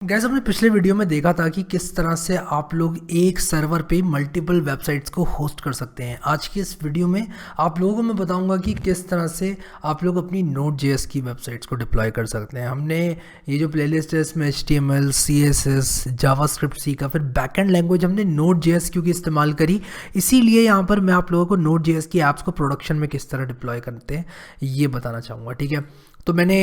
Gas हमने पिछले video में देखा था कि किस तरह से आप लोग एक सर्वर पे मल्टीपल वेबसाइट्स को होस्ट कर सकते हैं। आज की इस वीडियो में आप लोगों को मैं बताऊंगा कि किस तरह से आप लोग अपनी Node.js की वेबसाइट्स को डिप्लॉय कर सकते हैं। हमने ये जो प्लेलिस्ट है इसमें HTML, CSS, जावास्क्रिप्ट सीखा, फिर बैकएंड लैंग्वेज हमने Node.js क्योंकि इस्तेमाल करी, इसीलिए यहाँ पर मैं आप लोगों को Node.js की ऐप्स को प्रोडक्शन में किस तरह डिप्लॉय करते हैं ये बताना चाहूँगा। ठीक है, तो मैंने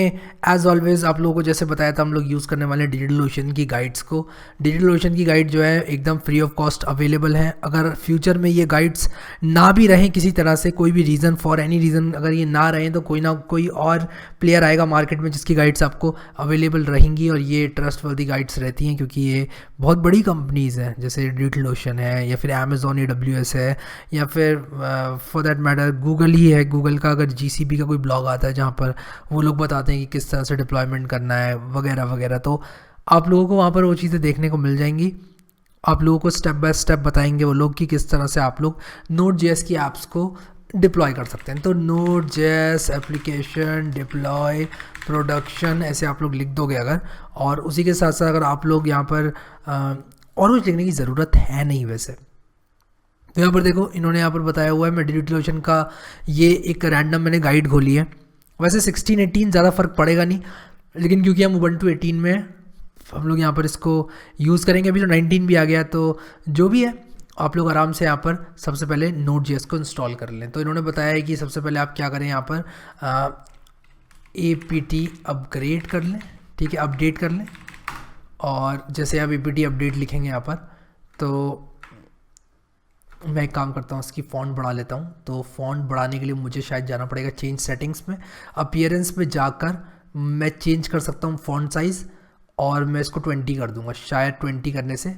एज़ ऑलवेज़ आप लोगों को जैसे बताया था, हम लोग यूज़ करने वाले डिजिटल ओशन की गाइड्स को। डिजिटल ओशन की गाइड जो है एकदम फ्री ऑफ कॉस्ट अवेलेबल है। अगर फ्यूचर में ये गाइड्स ना भी रहें किसी तरह से, कोई भी रीज़न फॉर एनी रीज़न अगर ये ना रहें, तो कोई ना कोई और प्लेयर आएगा मार्केट में जिसकी गाइड्स आपको अवेलेबल रहेंगी, और ये ट्रस्टवर्दी गाइड्स रहती हैं क्योंकि ये बहुत बड़ी कंपनीज़ हैं जैसे डिजिटल ओशन है, या फिर अमेज़ॉन AWS है, या फिर फॉर दैट मैटर गूगल ही है। गूगल का अगर GCP का कोई ब्लॉग आता है जहाँ पर वो लोग बताते हैं कि किस तरह से डिप्लॉयमेंट करना है वगैरह वगैरह, तो आप लोगों को वहाँ पर वो चीज़ें देखने को मिल जाएंगी। आप लोगों को स्टेप बाय स्टेप बताएंगे वो लोग कि किस तरह से आप लोग Node.js की ऐप्स को डिप्लॉय कर सकते हैं। तो Node.js एप्लीकेशन डिप्लॉय प्रोडक्शन ऐसे आप लोग लिख दोगे अगर, और उसी के साथ साथ अगर आप लोग यहाँ पर और कुछ लिखने की ज़रूरत है नहीं वैसे। तो यहाँ पर देखो इन्होंने यहाँ पर बताया हुआ है, मैं डिजिटल ओशन का ये एक रैंडम मैंने गाइड खोली है। वैसे 16-18 ज़्यादा फ़र्क पड़ेगा नहीं, लेकिन क्योंकि हम Ubuntu 18 में हम लोग यहाँ पर इसको यूज़ करेंगे। अभी तो 19 भी आ गया, तो जो भी है आप लोग आराम से यहाँ पर सबसे पहले Node.js को इंस्टॉल कर लें। तो इन्होंने बताया है कि सबसे पहले आप क्या करें, यहाँ पर apt अपग्रेड कर लें। ठीक है, अपडेट कर लें, और जैसे आप apt अपडेट लिखेंगे यहाँ पर, तो मैं एक काम करता हूँ, इसकी फ़ॉन्ट बढ़ा लेता हूँ। तो फ़ॉन्ट बढ़ाने के लिए मुझे शायद जाना पड़ेगा चेंज सेटिंग्स में, अपीयरेंस में जाकर मैं चेंज कर सकता हूँ फ़ॉन्ट साइज़, और मैं इसको 20 कर दूँगा। शायद 20 करने से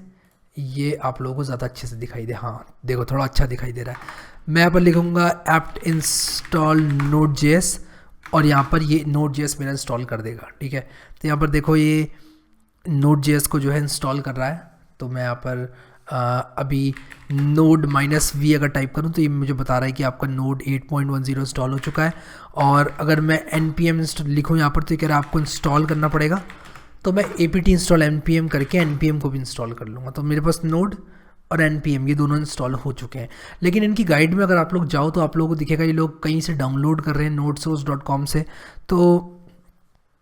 ये आप लोगों को ज़्यादा अच्छे से दिखाई दे। हाँ देखो, थोड़ा अच्छा दिखाई दे रहा है। मैं यहाँ पर लिखूँगा apt install Node.js, और यहाँ पर ये Node.js मेरा इंस्टॉल कर देगा। ठीक है, तो यहाँ पर देखो ये Node.js को जो है इंस्टॉल कर रहा है। तो मैं यहाँ पर अभी node-v अगर टाइप करूँ तो ये मुझे बता रहा है कि आपका Node 8.10 इंस्टॉल हो चुका है। और अगर मैं npm लिखूँ यहाँ पर, तो ये कह रहा है आपको इंस्टॉल करना पड़ेगा। तो मैं apt इंस्टॉल npm करके npm को भी इंस्टॉल कर लूँगा। तो मेरे पास Node और npm ये दोनों इंस्टॉल हो चुके हैं। लेकिन इनकी गाइड में अगर आप लोग जाओ तो आप लोगों को दिखेगा ये लोग कहीं से डाउनलोड कर रहे हैं nodesource.com से, तो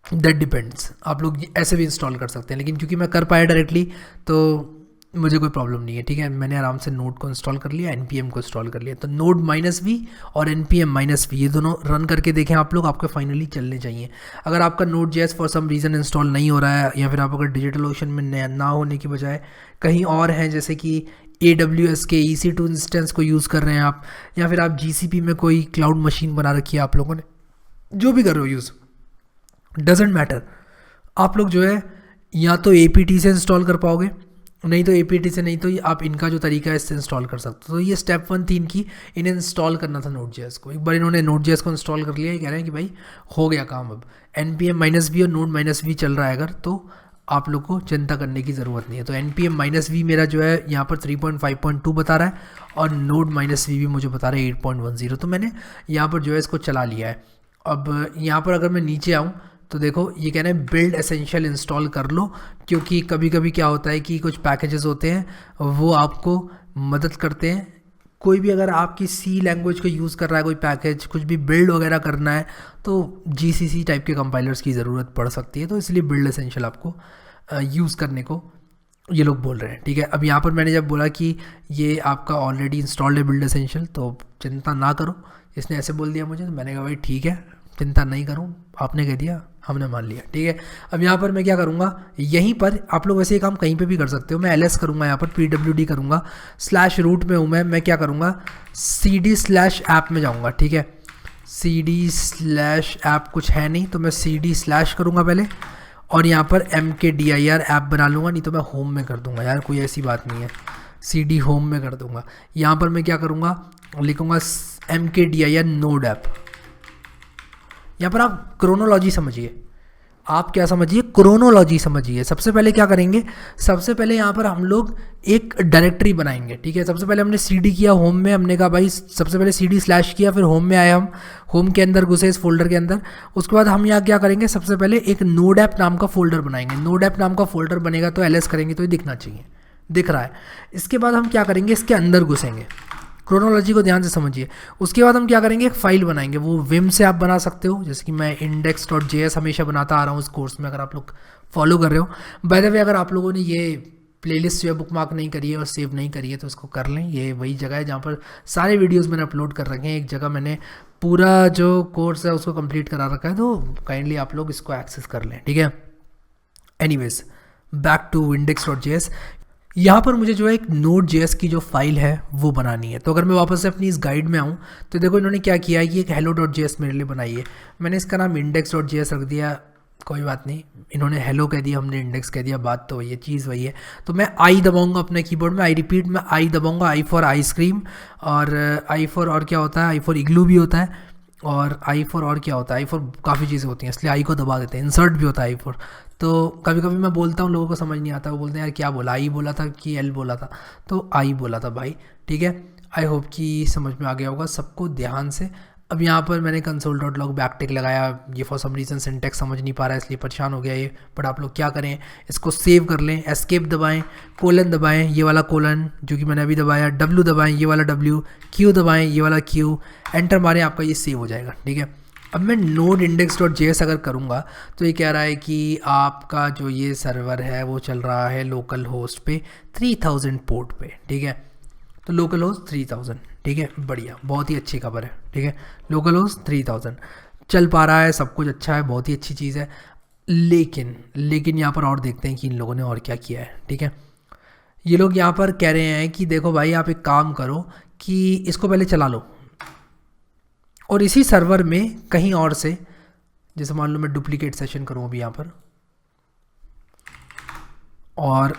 दैट डिपेंड्स, आप लोग ऐसे भी इंस्टॉल कर सकते हैं। लेकिन क्योंकि मैं कर पाया डायरेक्टली तो मुझे कोई प्रॉब्लम नहीं है। ठीक है, मैंने आराम से Node को इंस्टॉल कर लिया, npm को इंस्टॉल कर लिया। तो Node-v और npm-v ये दोनों रन करके देखें आप लोग, आपके फाइनली चलने चाहिए। अगर आपका Node.js for some reason install नहीं हो रहा है, या फिर आप अगर डिजिटल ओशन में ना होने की बजाय कहीं और हैं, जैसे कि AWS के EC2 इंस्टेंस को यूज़ कर रहे हैं आप, या फिर आप GCP में कोई क्लाउड मशीन बना रखी है आप लोगों ने, जो भी कर रहे हो यूज़, डजेंट मैटर, आप लोग जो है या तो apt से इंस्टॉल कर पाओगे, नहीं तो apt से नहीं तो आप इनका जो तरीका है इससे इंस्टॉल कर सकते हो। तो ये स्टेप 1 थी इनकी, इन्हें इंस्टॉल करना था Node.js को। एक बार इन्होंने Node.js को इंस्टॉल कर लिया, ये कह रहे हैं कि भाई हो गया काम। अब npm-v और Node-v चल रहा है अगर, तो आप लोग को चिंता करने की ज़रूरत नहीं है। तो npm-v मेरा जो है यहाँ पर 3.5.2 बता रहा है, और Node-v भी मुझे बता रहा है 8.10। तो मैंने यहाँ पर जो है इसको चला लिया है। अब यहाँ पर अगर मैं नीचे आऊँ तो देखो ये कह रहे हैं बिल्ड एसेंशियल इंस्टॉल कर लो, क्योंकि कभी कभी क्या होता है कि कुछ पैकेजेस होते हैं वो आपको मदद करते हैं। कोई भी अगर आपकी C लैंग्वेज को यूज़ कर रहा है कोई पैकेज, कुछ भी बिल्ड वगैरह करना है, तो GCC टाइप के कंपाइलर्स की ज़रूरत पड़ सकती है। तो इसलिए बिल्ड एसेंशियल आपको यूज़ करने को ये लोग बोल रहे हैं। ठीक है, अब यहाँ पर मैंने जब बोला कि ये आपका ऑलरेडी इंस्टॉल्ड है बिल्ड एसेंशियल, तो चिंता ना करो, इसने ऐसे बोल दिया मुझे, तो मैंने कहा भाई ठीक है, चिंता नहीं करूँ, आपने कह दिया हमने मान लिया। ठीक है, अब यहाँ पर मैं क्या करूँगा, यहीं पर आप लोग वैसे ये काम कहीं पे भी कर सकते हो। मैं ls करूँगा, यहाँ पर pwd करूँगा, /root में हूँ मैं क्या करूँगा, cd/app में जाऊँगा। ठीक है, cd/app कुछ है नहीं, तो मैं cd/ करूँगा पहले, और यहाँ पर mkdir ऐप बना लूँगा, नहीं तो मैं होम में कर दूँगा यार, कोई ऐसी बात नहीं है, cd होम में कर दूँगा। यहाँ पर मैं क्या करूँगा, लिखूँगा mkdir node ऐप। यहाँ पर आप क्रोनोलॉजी समझिए, आप क्या समझिए, क्रोनोलॉजी समझिए। सबसे पहले क्या करेंगे, सबसे पहले यहाँ पर हम लोग एक डायरेक्टरी बनाएंगे, ठीक है। सबसे पहले हमने सीडी किया होम में, हमने कहा भाई सबसे पहले सीडी स्लैश किया, फिर होम में आए, हम होम के अंदर घुसे इस फोल्डर के अंदर। उसके बाद हम यहाँ क्या करेंगे, सबसे पहले एक नोड ऐप नाम का फोल्डर बनाएंगे। नोड ऐप नाम का फोल्डर बनेगा तो एलएस करेंगे तो ये दिखना चाहिए, दिख रहा है। इसके बाद हम क्या करेंगे, इसके अंदर घुसेंगे, क्रोनोलॉजी को ध्यान से समझिए। उसके बाद हम क्या करेंगे, एक फाइल बनाएंगे, वो विम से आप बना सकते हो, जैसे कि मैं index.js हमेशा बनाता आ रहा हूँ इस कोर्स में, अगर आप लोग फॉलो कर रहे हो। बाय द वे, अगर आप लोगों ने ये प्लेलिस्ट जो है बुकमार्क नहीं करी है और सेव नहीं करी है तो इसको कर लें। ये वही जगह है जहाँ पर सारे वीडियोज़ मैंने अपलोड कर रखे हैं। एक जगह मैंने पूरा जो कोर्स है उसको कंप्लीट करा रखा है, तो काइंडली आप लोग इसको एक्सेस कर लें, ठीक है। Anyways, back to index.js। यहाँ पर मुझे जो है एक Node.js की जो फाइल है वो बनानी है। तो अगर मैं वापस से अपनी इस गाइड में आऊँ तो देखो इन्होंने क्या किया है कि एक hello.js मेरे लिए बनाई है। मैंने इसका नाम index.js रख दिया, कोई बात नहीं, इन्होंने हेलो कह दिया, हमने इंडेक्स कह दिया, बात तो वही है, चीज़ वही है। तो मैं आई दबाऊंगा अपने कीबोर्ड में, आई रिपीट, मैं आई दबाऊंगा, आई फॉर आइसक्रीम, और आई फॉर और क्या होता है, आई फॉर इग्लू भी होता है, और आई फॉर और क्या होता है, आई फॉर काफ़ी चीज़ें होती हैं, इसलिए आई को दबा देते हैं। इंसर्ट भी होता है आई फॉर। तो कभी कभी मैं बोलता हूँ, लोगों को समझ नहीं आता, वो बोलते हैं यार क्या बोला, आई बोला था कि एल बोला था, तो आई बोला था भाई, ठीक है। आई होप कि समझ में आ गया होगा सबको ध्यान से। अब यहाँ पर मैंने console.log बैकटिक लगाया, ये फॉर सम रीज़न सिंटेक्स समझ नहीं पा रहा है इसलिए परेशान हो गया ये। बट आप लोग क्या करें, इसको सेव कर लें, एस्केप दबाएं, कोलन दबाएं, ये वाला कोलन जो कि मैंने अभी दबाया, डब्ल्यू दबाएं, ये वाला डब्ल्यू, क्यू दबाएं, ये वाला क्यू, एंटर मारें, आपका ये सेव हो जाएगा, ठीक है। अब मैं node index.js अगर करूँगा तो ये कह रहा है कि आपका जो ये सर्वर है वो चल रहा है लोकल होस्ट पे 3000 पोर्ट पे, ठीक है। तो लोकल होस्ट 3000, ठीक है, बढ़िया, बहुत ही अच्छी खबर है, ठीक है। लोकल होस्ट 3000 चल पा रहा है, सब कुछ अच्छा है, बहुत ही अच्छी चीज़ है। लेकिन यहाँ पर और देखते हैं कि इन लोगों ने और क्या किया है, ठीक है। ये लोग यहाँ पर कह रहे हैं कि देखो भाई आप एक काम करो कि इसको पहले चला लो, और इसी सर्वर में कहीं और से, जैसे मान लो मैं डुप्लीकेट सेशन करूँ अभी यहाँ पर, और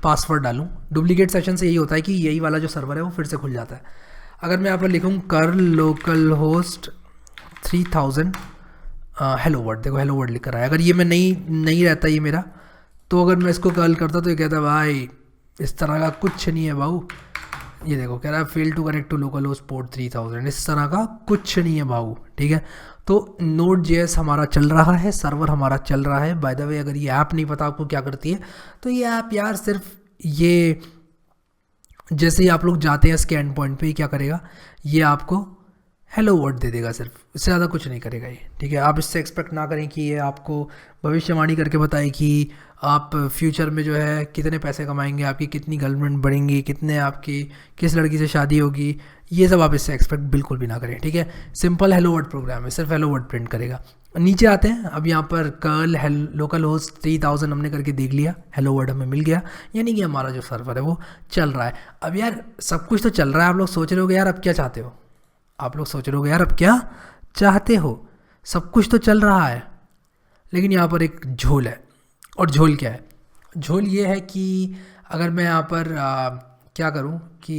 पासवर्ड डालूं। डुप्लीकेट सेशन से यही होता है कि यही वाला जो सर्वर है वो फिर से खुल जाता है। अगर मैं यहाँ पर लिखूँ कर लोकल होस्ट 3000 हेलो वर्ड, देखो हेलो वर्ड लिख रहा है। अगर ये मैं नहीं रहता ये मेरा, तो अगर मैं इसको कॉल करता तो ये कहता भाई इस तरह का कुछ नहीं है भाऊ, ये देखो कह रहा है fail to connect to local host port 3000, इस तरह का कुछ नहीं है भाऊ, ठीक है। तो Node.js हमारा चल रहा है, सर्वर हमारा चल रहा है। बाय द वे, अगर ये ऐप नहीं पता आपको क्या करती है, तो ये ऐप यार सिर्फ ये जैसे ही आप लोग जाते हैं इसके एंड पॉइंट पे, क्या करेगा, ये आपको हेलो वर्ड दे देगा, सिर्फ, इससे ज़्यादा कुछ नहीं करेगा ये, ठीक है। आप इससे एक्सपेक्ट ना करें कि ये आपको भविष्यवाणी करके बताए कि आप फ्यूचर में जो है कितने पैसे कमाएंगे, आपकी कितनी गर्लफ्रेंड बढ़ेंगी, कितने आपकी किस लड़की से शादी होगी, ये सब आप इससे एक्सपेक्ट बिल्कुल भी ना करें, ठीक है। सिंपल हेलो वर्ड प्रोग्राम है, सिर्फ हेलो वर्ड प्रिंट करेगा। नीचे आते हैं, अब यहाँ पर कर्ल लोकल होस्ट 3000 हमने करके देख लिया, हेलो वर्ड हमें मिल गया, यानी कि हमारा जो सर्वर है वो चल रहा है। अब यार सब कुछ तो चल रहा है, आप लोग सोच रहे हो यार अब क्या चाहते हो, आप लोग सोच रहे हो यार अब क्या चाहते हो, सब कुछ तो चल रहा है, लेकिन यहाँ पर एक झोल है। और झोल क्या है, झोल ये है कि अगर मैं यहाँ पर क्या करूँ कि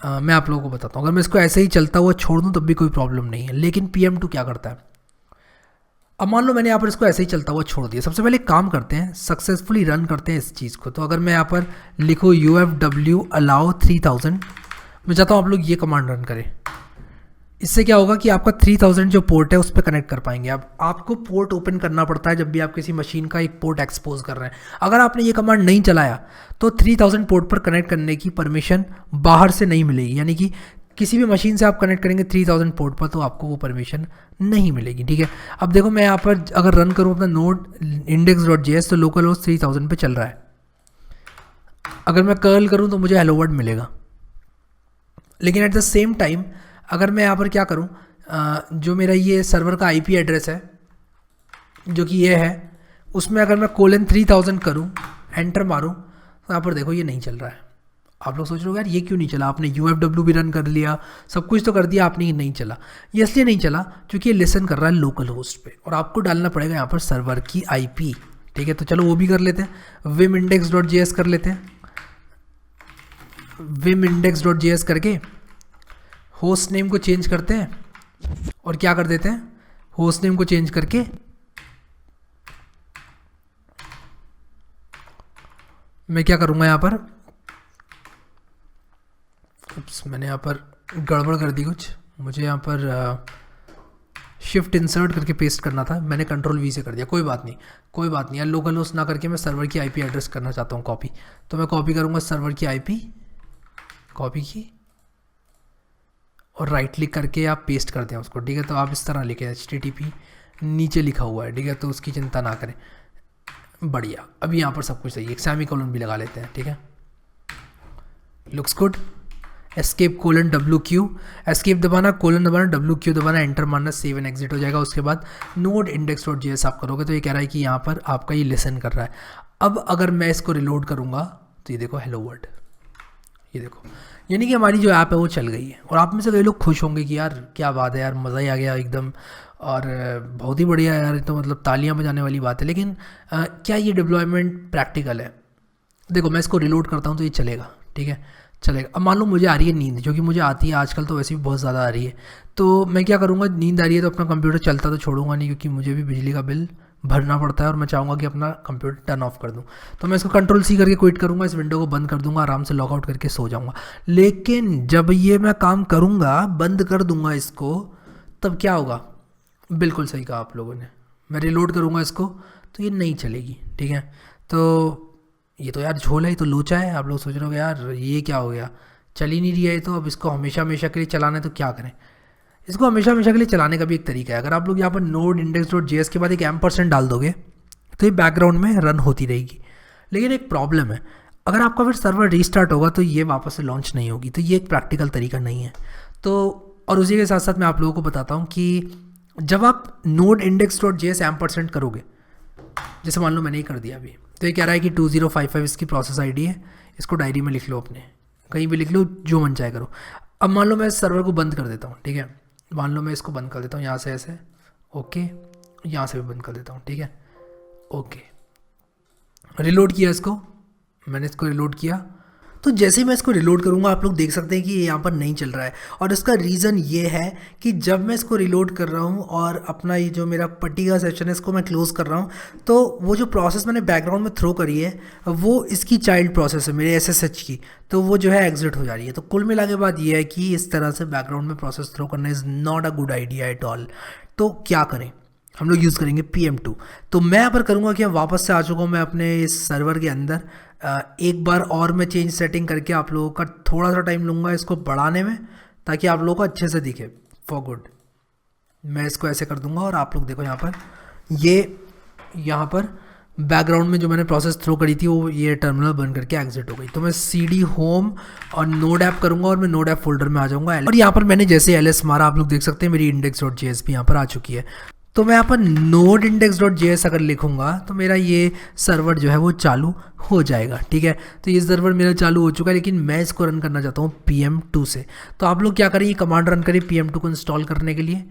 मैं आप लोगों को बताता हूँ, अगर मैं इसको ऐसे ही चलता हुआ छोड़ दूँ तब भी कोई प्रॉब्लम नहीं है, लेकिन PM2 क्या करता है। अब मान लो मैंने यहाँ पर इसको ऐसे ही चलता हुआ छोड़ दिया। सबसे पहले काम करते हैं, सक्सेसफुली रन करते हैं इस चीज़ को। तो अगर मैं यहाँ पर लिखूँ UFW allow 3000, मैं चाहता हूँ आप लोग ये कमांड रन करें। इससे क्या होगा कि आपका 3000 जो पोर्ट है उस पर कनेक्ट कर पाएंगे। अब आपको पोर्ट ओपन करना पड़ता है जब भी आप किसी मशीन का एक पोर्ट एक्सपोज कर रहे हैं। अगर आपने ये कमांड नहीं चलाया तो 3000 पोर्ट पर कनेक्ट करने की परमिशन बाहर से नहीं मिलेगी, यानी कि किसी भी मशीन से आप कनेक्ट करेंगे 3000 पोर्ट पर तो आपको वो परमिशन नहीं मिलेगी, ठीक है। अब देखो मैं यहाँ पर अगर रन करूँ अपना node index.js तो लोकल होस्ट 3000 पे चल रहा है। अगर मैं कर्ल करूँ तो मुझे हेलो वर्ड मिलेगा, लेकिन एट द सेम टाइम अगर मैं यहाँ पर क्या करूँ, जो मेरा ये सर्वर का IP एड्रेस है जो कि ये है, उसमें अगर मैं :3000 करूँ, एंटर मारूँ, तो यहाँ पर देखो ये नहीं चल रहा है। आप लोग सोच रहे हो यार ये क्यों नहीं चला, आपने UFW भी रन कर लिया, सब कुछ तो कर दिया, आपने ये नहीं चला। ये इसलिए नहीं चला क्योंकि ये लिसन कर रहा है लोकल होस्ट पे, और आपको डालना पड़ेगा यहाँ पर सर्वर की IP, ठीक है। तो चलो वो भी कर लेते हैं, vim index.js कर लेते हैं। vim index.js करके होस्ट नेम को चेंज करते हैं, और क्या कर देते हैं, होस्ट नेम को चेंज करके मैं क्या करूँगा यहाँ पर, मैंने यहाँ पर गड़बड़ कर दी कुछ, मुझे यहाँ पर शिफ्ट इंसर्ट करके पेस्ट करना था, मैंने कंट्रोल वी से कर दिया। कोई बात नहीं, कोई बात नहीं यार, लोकल होस्ट ना करके मैं सर्वर की आईपी एड्रेस करना चाहता हूँ कॉपी। तो मैं कॉपी करूँगा सर्वर की आईपी, कॉपी की, और राइट क्लिक करके आप पेस्ट कर दें उसको, ठीक है। तो आप इस तरह लिखें HTTP, नीचे लिखा हुआ है, ठीक है, तो उसकी चिंता ना करें। बढ़िया, अभी यहाँ पर सब कुछ सही है, एक सेमीकोलन भी लगा लेते हैं, ठीक है, looks good. Escape colon WQ, escape दबाना, कोलन दबाना, WQ दबाना, एंटर मारना, सेव एंड एग्जिट हो जाएगा। उसके बाद नोड index.js आप करोगे तो ये कह रहा है कि यहाँ पर आपका ये लिसन कर रहा है। अब अगर मैं इसको रिलोड करूँगा तो ये देखो हेलो वर्ल्ड, ये देखो, यानी कि हमारी जो ऐप है वो चल गई है। और आप में से कई लोग खुश होंगे कि यार क्या बात है यार, मज़ा ही आ गया एकदम, और बहुत ही बढ़िया यार, तो मतलब तालियां बजाने वाली बात है। लेकिन क्या ये डिप्लॉयमेंट प्रैक्टिकल है? देखो मैं इसको रिलोड करता हूँ तो ये चलेगा, ठीक है, चलेगा। अब मान लो मुझे आ रही है नींद, जो कि मुझे आती है आजकल तो वैसे भी बहुत ज़्यादा आ रही है, तो मैं क्या करूँगा, नींद आ रही है तो अपना कंप्यूटर चलता तो छोड़ूंगा नहीं, क्योंकि मुझे भी बिजली का बिल भरना पड़ता है और मैं चाहूँगा कि अपना कंप्यूटर टर्न ऑफ कर दूँ। तो मैं इसको कंट्रोल C करके क्विट करूँगा, इस विंडो को बंद कर दूँगा, आराम से लॉग आउट करके सो जाऊँगा। लेकिन जब ये मैं काम करूँगा, बंद कर दूँगा इसको, तब क्या होगा? बिल्कुल सही कहा आप लोगों ने, मैं रिलोड करूँगा इसको तो ये नहीं चलेगी, ठीक है। तो ये तो यार झोल है, ये तो लोचा है। आप लोग सोच रहे हो यार ये क्या हो गया, चल ही नहीं रही है, तो अब इसको हमेशा हमेशा के लिए चलाना है तो क्या करें? इसको हमेशा हमेशा के लिए चलाने का भी एक तरीका है। अगर आप लोग यहाँ पर नोड index.js के बाद एक %, डाल दोगे तो ये बैकग्राउंड में रन होती रहेगी। लेकिन एक प्रॉब्लम है, अगर आपका फिर सर्वर रीस्टार्ट होगा तो ये वापस से लॉन्च नहीं होगी, तो ये एक प्रैक्टिकल तरीका नहीं है। तो और उसी के साथ साथ मैं आप लोगों को बताता हूँ कि जब आप नोड index.js % करोगे, जैसे मान लो मैंने ही कर दिया अभी, तो ये कह रहा है कि 2055 इसकी प्रोसेस आईडी है, इसको डायरी में लिख लो, अपने कहीं भी लिख लो, जो मन चाहे करो। अब मान लो मैं इस सर्वर को बंद कर देता हूँ, ठीक है, मान लो मैं इसको बंद कर देता हूँ यहाँ से ऐसे, ओके, यहाँ से भी बंद कर देता हूँ, ठीक है, ओके, रिलोड किया इसको, मैंने इसको रिलोड किया। तो जैसे ही मैं इसको रिलोड करूँगा आप लोग देख सकते हैं कि ये यहाँ पर नहीं चल रहा है, और इसका रीज़न ये है कि जब मैं इसको रिलोड कर रहा हूँ और अपना ये जो मेरा पट्टी का सेक्शन है इसको मैं क्लोज़ कर रहा हूँ, तो वो जो प्रोसेस मैंने बैकग्राउंड में थ्रो करी है वो इसकी चाइल्ड प्रोसेस है मेरे SSH की, तो वो जो है एग्जिट हो जा रही है। तो कुल मिला के बात ये है कि इस तरह से बैकग्राउंड में प्रोसेस थ्रो करना is not a good idea at all. तो क्या करें, हम लोग यूज़ करेंगे PM2। तो मैं यहाँ पर करूँगा कि अब वापस से आ चुका हूँ मैं अपने इस सर्वर के अंदर, एक बार और मैं चेंज सेटिंग करके आप लोगों का थोड़ा सा टाइम लूँगा इसको बढ़ाने में, ताकि आप लोगों को अच्छे से दिखे फॉर गुड। मैं इसको ऐसे कर दूँगा और आप लोग देखो यहाँ पर, ये यहाँ पर बैकग्राउंड में जो मैंने प्रोसेस थ्रो करी थी वो ये टर्मिनल बंद करके एग्जिट हो गई। तो मैं CD होम और नोड ऐप करूँगा और मैं नोड ऐप फोल्डर में आ जाऊँगा, और यहाँ पर मैंने जैसे LS मारा आप लोग देख सकते हैं मेरी index.js भी यहाँ पर आ चुकी है। तो मैं यहाँ पर नोड index.js अगर लिखूँगा तो मेरा ये सर्वर जो है वो चालू हो जाएगा, ठीक है। तो ये सर्वर मेरा चालू हो चुका है, लेकिन मैं इसको रन करना चाहता हूँ PM2 से। तो आप लोग क्या करें, ये कमांड रन करें PM2 को इंस्टॉल करने के लिए।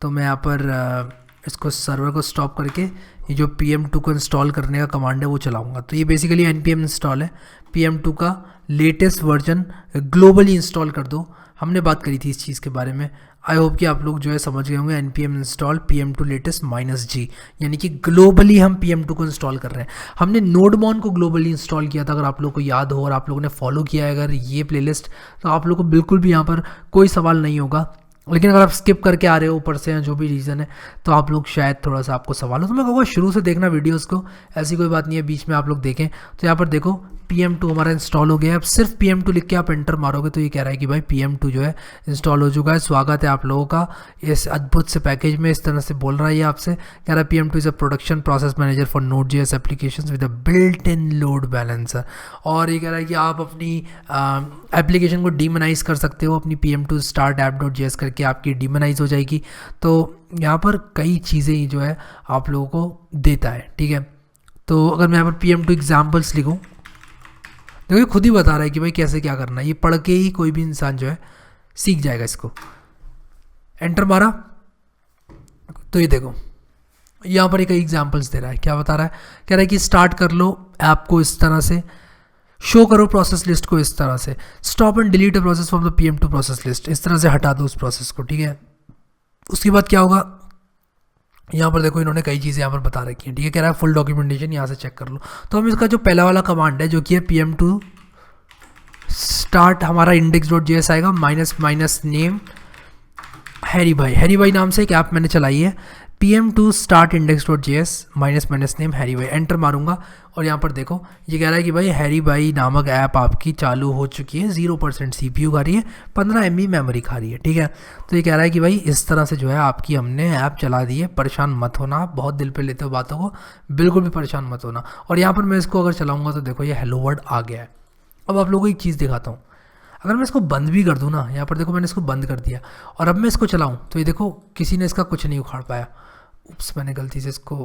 तो मैं यहाँ पर इसको सर्वर को स्टॉप करके ये जो PM2 को इंस्टॉल करने का कमांड है वो चलाऊँगा। तो ये बेसिकली npm इंस्टॉल है, PM2 का लेटेस्ट वर्जन ग्लोबली इंस्टॉल कर दो। हमने बात करी थी इस चीज़ के बारे में, आई होप कि आप लोग जो है समझ गए होंगे। npm install PM2 latest -G, यानी कि ग्लोबली हम PM2 को इंस्टॉल कर रहे हैं। हमने नोडमॉन को ग्लोबली इंस्टॉल किया था, अगर आप लोग को याद हो और आप लोगों ने फॉलो किया है अगर ये प्लेलिस्ट, तो आप लोग को बिल्कुल भी यहाँ पर कोई सवाल नहीं होगा। लेकिन अगर आप स्किप करके आ रहे हो ऊपर से या जो भी रीज़न है, तो आप लोग शायद थोड़ा सा आपको सवाल हो, तो मैं कहूँगा शुरू से देखना वीडियोस को, ऐसी कोई बात नहीं है बीच में आप लोग देखें। तो यहाँ पर देखो PM2 हमारा इंस्टॉल हो गया है। अब सिर्फ PM2 लिख के आप एंटर मारोगे तो ये कह रहा है कि भाई PM2 जो है इंस्टॉल हो चुका है, स्वागत है आप लोगों का इस अद्भुत से पैकेज में। इस तरह से बोल रहा है ये आपसे, कह रहा है PM2 is a production process manager for Node.js applications with a built in load balancer. और ये कह रहा है कि आप अपनी एप्लीकेशन को डीमोनाइज कर सकते हो, अपनी PM2 start app.js करके आपकी डीमोनाइज हो जाएगी। तो यहाँ पर कई चीज़ें जो है आप लोगों को देता है, ठीक है। तो अगर मैं यहाँ पर PM2 एग्जाम्पल्स लिखूँ, देखो ये खुद ही बता रहा है कि भाई कैसे क्या करना है, ये पढ़ के ही कोई भी इंसान जो है सीख जाएगा इसको। एंटर मारा तो ये देखो यहाँ पर एक एग्जाम्पल्स दे रहा है, क्या बता रहा है, कह रहा है कि स्टार्ट कर लो ऐप को इस तरह से, शो करो प्रोसेस लिस्ट को इस तरह से, stop and delete a process from the PM2 process list, इस तरह से हटा दो उस प्रोसेस को, ठीक है। उसके बाद क्या होगा, यहाँ पर देखो इन्होंने कई चीज़ें यहाँ पर बता रखी हैं, ठीक है। कह रहा है फुल डॉक्यूमेंटेशन यहाँ से चेक कर लो। तो हम इसका जो पहला वाला कमांड है जो कि है pm2 स्टार्ट, हमारा index.js आएगा, माइनस माइनस नेम हैरी भाई नाम से एक ऐप मैंने चलाई है, pm2 start index.js minus minus name Harry भाई, एंटर मारूंगा और यहाँ पर देखो ये कह रहा है कि भाई हैरी भाई नामक ऐप आपकी चालू हो चुकी है, 0% CPU खा रही है, 15 MB मेमोरी खा रही है, ठीक है। तो ये कह रहा है कि भाई इस तरह से जो है आपकी हमने ऐप चला दी है, परेशान मत होना, आप बहुत दिल पे लेते हो बातों को, बिल्कुल भी परेशान मत होना। और यहाँ पर मैं इसको अगर चलाऊँगा तो देखो ये हेलो वर्ल्ड आ गया है। अब आप लोगों को एक चीज़ दिखाता हूँ, अगर मैं इसको बंद भी कर दूँ ना, यहाँ पर देखो मैंने इसको बंद कर दिया और अब मैं इसको चलाऊँ तो ये देखो किसी ने इसका कुछ नहीं उखाड़ पाया। उप्स, मैंने गलती से इसको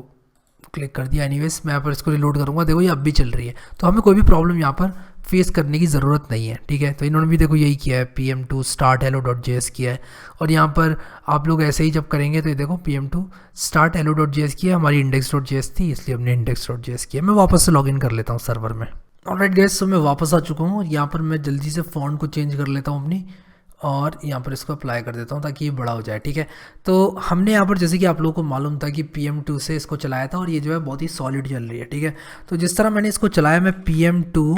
क्लिक कर दिया। एनीवेज मैं यहाँ पर इसको रिलोड करूँगा, देखो ये अब भी चल रही है, तो हमें कोई भी प्रॉब्लम यहाँ पर फेस करने की ज़रूरत नहीं है, ठीक है। तो इन्होंने भी देखो यही किया है, pm2 स्टार्ट hello.js किया है। और यहाँ पर आप लोग ऐसे ही जब करेंगे तो ये देखो pm2 स्टार्ट hello.js किया, हमारी index.js थी इसलिए हमने index.js किया। मैं वापस से लॉगिन कर लेता हूँ सर्वर में। ऑलराइट गाइस, तो मैं वापस आ चुका हूँ। यहाँ पर मैं जल्दी से फ़ॉन्ट को चेंज कर लेता हूँ अपनी, और यहाँ पर इसको अप्लाई कर देता हूँ ताकि ये बड़ा हो जाए, ठीक है। तो हमने यहाँ पर जैसे कि आप लोगों को मालूम था कि pm2 से इसको चलाया था और ये जो है बहुत ही सॉलिड चल रही है, ठीक है। तो जिस तरह मैंने इसको चलाया, मैं pm2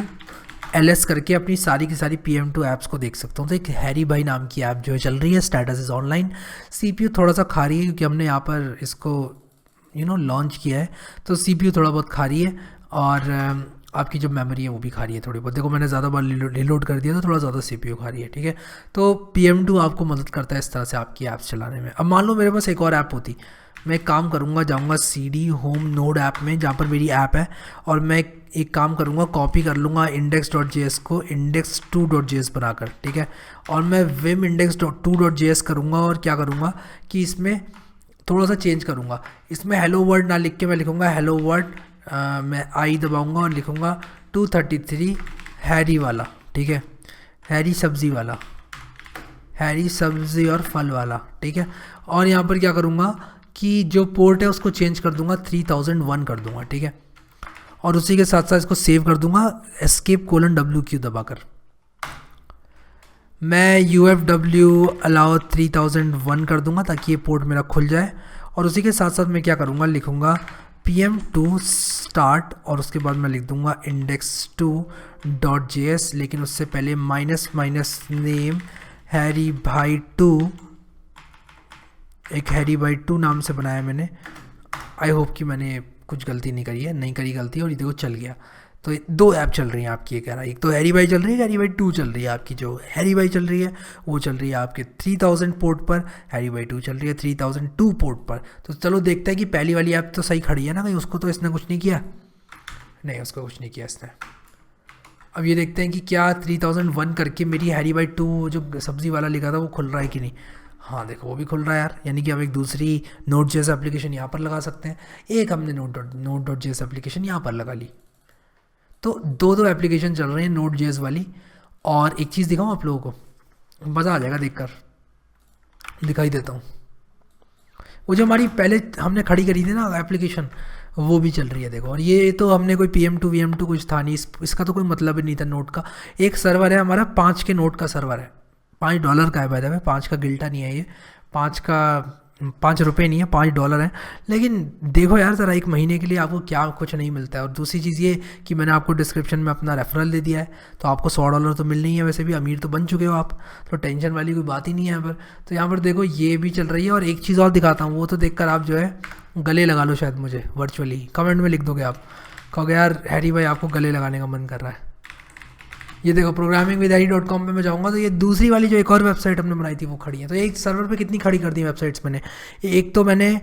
ls करके अपनी सारी की सारी pm2 ऐप्स को देख सकता हूँ। तो एक हैरी भाई नाम की ऐप जो है चल रही है, स्टेटस इज़ ऑनलाइन। CPU थोड़ा सा खा रही है क्योंकि हमने यहाँ पर इसको लॉन्च किया है, तो CPU थोड़ा बहुत खा रही है, और आपकी जो मेमोरी है वो भी खा रही है थोड़ी बहुत। देखो मैंने ज़्यादा बार रिलोड कर दिया तो थोड़ा ज़्यादा CPU खा रही है, ठीक है। तो pm2 आपको मदद करता है इस तरह से आपकी ऐप्स चलाने में। अब मान लो मेरे पास एक और ऐप होती, मैं एक काम करूँगा, जाऊँगा CD होम नोड ऐप में जहाँ पर मेरी ऐप है, और मैं एक काम करूँगा, कॉपी कर लूँगा index.js को index2.js बनाकर, ठीक है। और मैं vim index.2.js करूँगा, और क्या करूँगा कि इसमें थोड़ा सा चेंज करूँगा, इसमें हेलो वर्ल्ड ना लिख के मैं लिखूँगा हेलो वर्ल्ड, मैं आई दबाऊँगा और लिखूँगा 233 हैरी वाला, ठीक है, हैरी सब्ज़ी वाला, हैरी सब्ज़ी और फल वाला, ठीक है। और यहाँ पर क्या करूँगा कि जो पोर्ट है उसको चेंज कर दूँगा, 3001 कर दूँगा, ठीक है। और उसी के साथ साथ इसको सेव कर दूँगा, escape:WQ दबाकर। मैं UFW अलाउ 3001 कर दूँगा ताकि ये पोर्ट मेरा खुल जाए। और उसी के साथ साथ मैं क्या करूँगा, लिखूँगा pm2 स्टार्ट, और उसके बाद मैं लिख दूँगा index2.js, लेकिन उससे पहले माइनस माइनस नेम हैरी भाई 2, एक हैरी भाई 2 नाम से बनाया मैंने। आई होप कि मैंने कुछ गलती नहीं करी है, नहीं करी गलती, और ये देखो चल गया। तो दो ऐप चल रही हैं आपकी, ये कह रहा है, एक तो हैरी भाई चल रही है, हैरी भाई 2 चल रही है आपकी। जो हैरी भाई चल रही है वो चल रही है आपके 3000 पोर्ट पर, हैरी भाई 2 चल रही है 3002 पोर्ट पर। तो चलो देखते हैं कि पहली वाली ऐप तो सही खड़ी है ना, कहीं उसको तो इसने कुछ नहीं किया, नहीं उसको कुछ नहीं किया इसने। अब ये देखते हैं कि क्या 3001 करके मेरी हैरी भाई 2 जो सब्ज़ी वाला लिखा था वो खुल रहा है कि नहीं। हाँ देखो वो भी खुल रहा है यार, यानी कि हम एक दूसरी Node.js एप्लीकेशन यहाँ पर लगा सकते हैं, एक हमने Node.js एप्लीकेशन यहाँ पर लगा ली। तो दो एप्लीकेशन चल रही हैं Node.js वाली। और एक चीज़ दिखाऊँ आप लोगों को, मज़ा आ जाएगा देखकर, दिखाई देता हूँ। वो जो हमारी पहले हमने खड़ी करी थी ना एप्लीकेशन, वो भी चल रही है देखो। और ये तो हमने कोई pm2 vm2 कुछ था नहीं, इसका तो कोई मतलब ही नहीं था नोट का। एक सर्वर है हमारा 5 के नोट का सर्वर है, $5 का है, बाय द वे 5 का गिल्टा नहीं है ये, 5 रुपये नहीं है, $5 है। लेकिन देखो यार ज़रा, एक महीने के लिए आपको क्या कुछ नहीं मिलता है। और दूसरी चीज़ ये कि मैंने आपको डिस्क्रिप्शन में अपना रेफरल दे दिया है, तो आपको $100 तो मिलनी है, वैसे भी अमीर तो बन चुके हो आप, तो टेंशन वाली कोई बात ही नहीं है यहाँ पर। तो यहाँ पर देखो ये भी चल रही है। और एक चीज़ और दिखाता हूँ, वो तो देखकर आप जो है गले लगा लो शायद मुझे वर्चुअली, कमेंट में लिख दोगे आप, कहोगे यार हैरी भाई आपको गले लगाने का मन कर रहा है। ये देखो programmingwithharry.com पे मैं जाऊँगा तो ये दूसरी वाली जो एक और वेबसाइट हमने बनाई थी वो खड़ी है। तो एक सर्वर पे कितनी खड़ी कर दी वेबसाइट्स मैंने, एक तो मैंने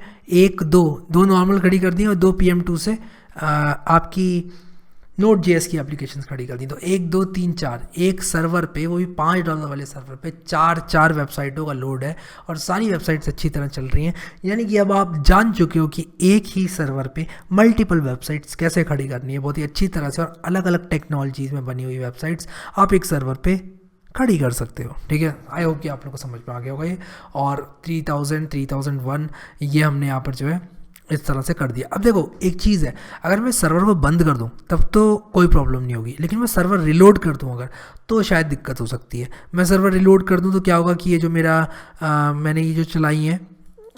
दो नॉर्मल खड़ी कर दी और 2 pm2 से आपकी Node.js की एप्लीकेशंस खड़ी कर दी। तो 1 2 3 4 एक सर्वर पे, वो भी $5 वाले सर्वर पे चार वेबसाइटों का लोड है, और सारी वेबसाइट्स अच्छी तरह चल रही हैं। यानी कि अब आप जान चुके हो कि एक ही सर्वर पे मल्टीपल वेबसाइट्स कैसे खड़ी करनी है, बहुत ही अच्छी तरह से, और अलग अलग टेक्नोलॉजीज़ में बनी हुई वेबसाइट्स आप एक सर्वर पे खड़ी कर सकते हो, ठीक है। आई होप कि आप लोग को समझ में आ गया होगा ये। और 3001 ये हमने यहाँ पर जो है इस तरह से कर दिया। अब देखो एक चीज़ है, अगर मैं सर्वर को बंद कर दूं तब तो कोई प्रॉब्लम नहीं होगी, लेकिन मैं सर्वर रिलोड कर दूं अगर, तो शायद दिक्कत हो सकती है। मैं सर्वर रिलोड कर दूं तो क्या होगा कि ये जो मेरा मैंने ये जो चलाई हैं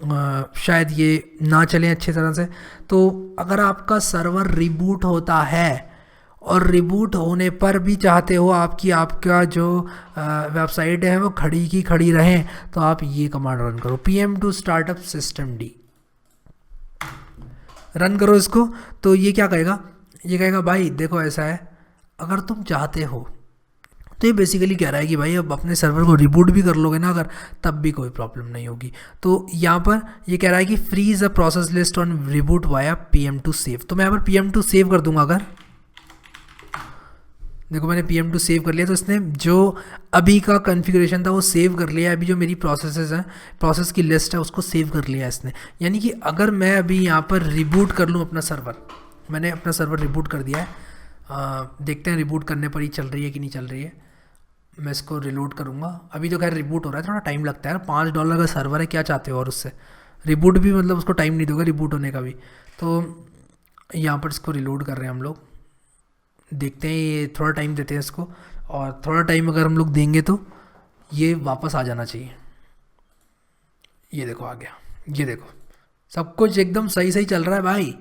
शायद ये ना चले अच्छी तरह से। तो अगर आपका सर्वर रिबूट होता है और रिबूट होने पर भी चाहते हो आपका जो वेबसाइट है वो खड़ी की खड़ी रहे, तो आप ये कमांड रन करो, pm2 startup system D, run करो इसको। तो ये क्या कहेगा, ये कहेगा भाई देखो ऐसा है, अगर तुम चाहते हो तो ये बेसिकली कह रहा है कि भाई अब अपने सर्वर को रिबूट भी कर लोगे ना अगर, तब भी कोई प्रॉब्लम नहीं होगी। तो यहाँ पर ये कह रहा है कि freeze a process list on reboot via pm2 save. तो मैं यहाँ पर pm2 सेव कर दूंगा। अगर देखो मैंने pm2 सेव कर लिया, तो इसने जो अभी का कॉन्फ़िगरेशन था वो सेव कर लिया। अभी जो मेरी प्रोसेसेस हैं, प्रोसेस की लिस्ट है, उसको सेव कर लिया इसने। यानी कि अगर मैं अभी यहाँ पर रिबूट कर लूँ अपना सर्वर, मैंने अपना सर्वर रिबूट कर दिया है, देखते हैं रिबूट करने पर ही चल रही है कि नहीं चल रही है। मैं इसको रिलोड करूँगा। अभी तो खैर रिबूट हो रहा है, थोड़ा टाइम लगता है ना, $5 का सर्वर है, क्या चाहते हो और उससे रिबूट भी मतलब उसको टाइम नहीं दोगे रिबूट होने का भी। तो यहाँ पर इसको रिलोड कर रहे हैं हम लोग, देखते हैं, ये थोड़ा टाइम देते हैं इसको, और थोड़ा टाइम अगर हम लोग देंगे तो ये वापस आ जाना चाहिए। ये देखो आ गया, ये देखो सब कुछ एकदम सही सही चल रहा है भाई,